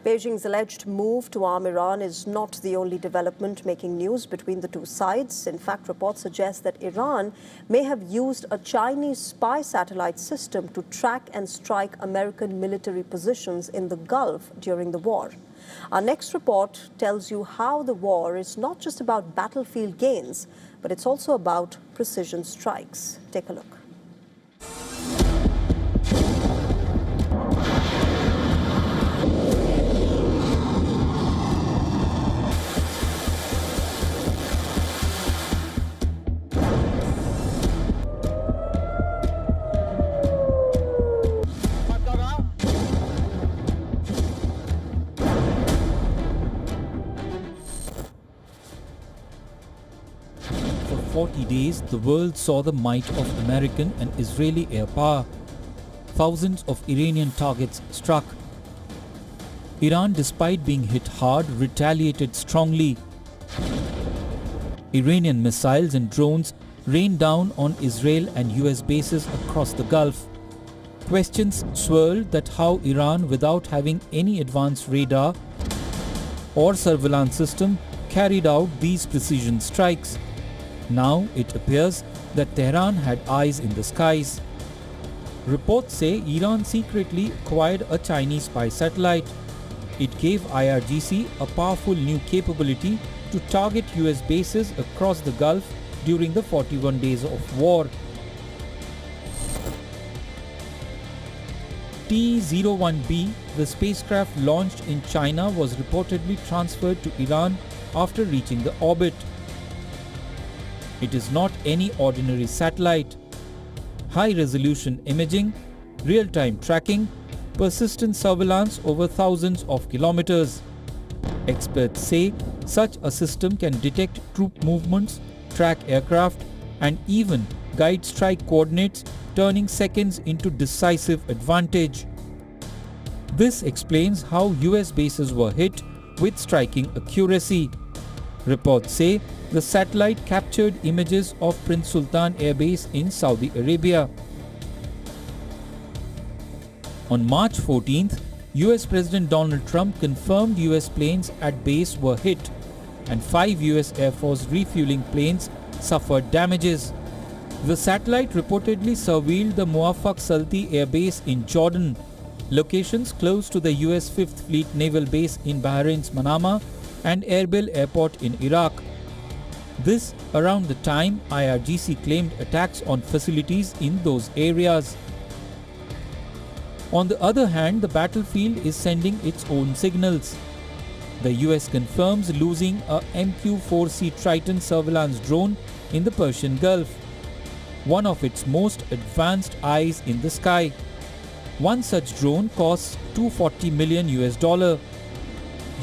Beijing's alleged move to arm Iran is not the only development making news between the two sides. In fact, reports suggest that Iran may have used a Chinese spy satellite system to track and strike American military positions in the Gulf during the war. Our next report tells you how the war is not just about battlefield gains, but it's also about precision strikes. Take a look. For 40 days, the world saw the might of American and Israeli air power. Thousands of Iranian targets struck. Iran, despite being hit hard, retaliated strongly. Iranian missiles and drones rained down on Israel and US bases across the Gulf. Questions swirled that how Iran, without having any advanced radar or surveillance system, carried out these precision strikes. Now it appears that Tehran had eyes in the skies. Reports say Iran secretly acquired a Chinese spy satellite. It gave IRGC a powerful new capability to target US bases across the Gulf during the 41 days of war. T-01B, the spacecraft launched in China, was reportedly transferred to Iran after reaching the orbit. It is not any ordinary satellite. High-resolution imaging, real-time tracking, persistent surveillance over thousands of kilometers. Experts say such a system can detect troop movements, track aircraft, and even guide strike coordinates, turning seconds into decisive advantage. This explains how US bases were hit with striking accuracy. Reports say the satellite captured images of Prince Sultan Air Base in Saudi Arabia. On March 14th, US President Donald Trump confirmed US planes at base were hit and 5 US Air Force refueling planes suffered damages. The satellite reportedly surveilled the Muaffaq Salti Air Base in Jordan, locations close to the US 5th Fleet Naval Base in Bahrain's Manama and Erbil Airport in Iraq. This around the time IRGC claimed attacks on facilities in those areas. On the other hand, the battlefield is sending its own signals. The US confirms losing a MQ-4C Triton surveillance drone in the Persian Gulf, one of its most advanced eyes in the sky. One such drone costs $240 million.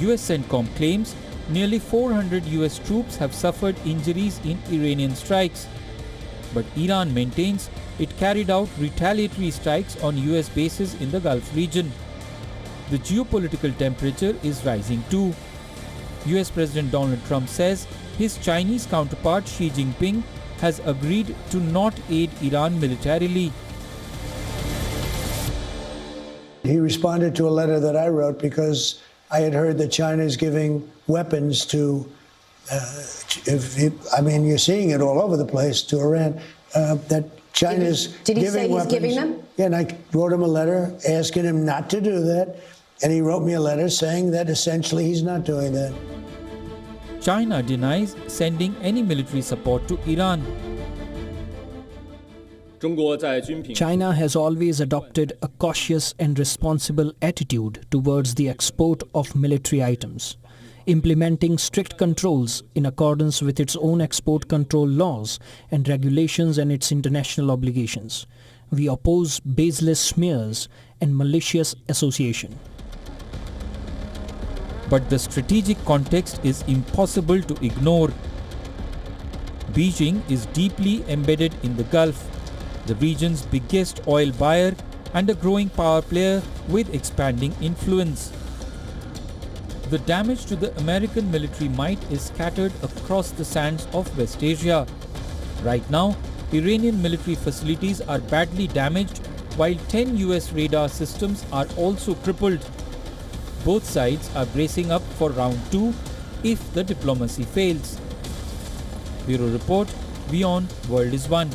US CENTCOM claims nearly 400 US troops have suffered injuries in Iranian strikes. But Iran maintains it carried out retaliatory strikes on US bases in the Gulf region. The geopolitical temperature is rising too. US President Donald Trump says his Chinese counterpart Xi Jinping has agreed to not aid Iran militarily. He responded to a letter that I wrote because I had heard that China is giving weapons to, you're seeing it all over the place, to Iran, that China's Did he giving say weapons. He's giving them? Yeah, and I wrote him a letter asking him not to do that, and he wrote me a letter saying that essentially he's not doing that. China denies sending any military support to Iran. China has always adopted a cautious and responsible attitude towards the export of military items, implementing strict controls in accordance with its own export control laws and regulations and its international obligations. We oppose baseless smears and malicious association. But the strategic context is impossible to ignore. Beijing is deeply embedded in the Gulf, the region's biggest oil buyer and a growing power player with expanding influence. The damage to the American military might is scattered across the sands of West Asia. Right now, Iranian military facilities are badly damaged, while 10 US radar systems are also crippled. both sides are bracing up for round 2 if the diplomacy fails. Bureau Report, WION World is One.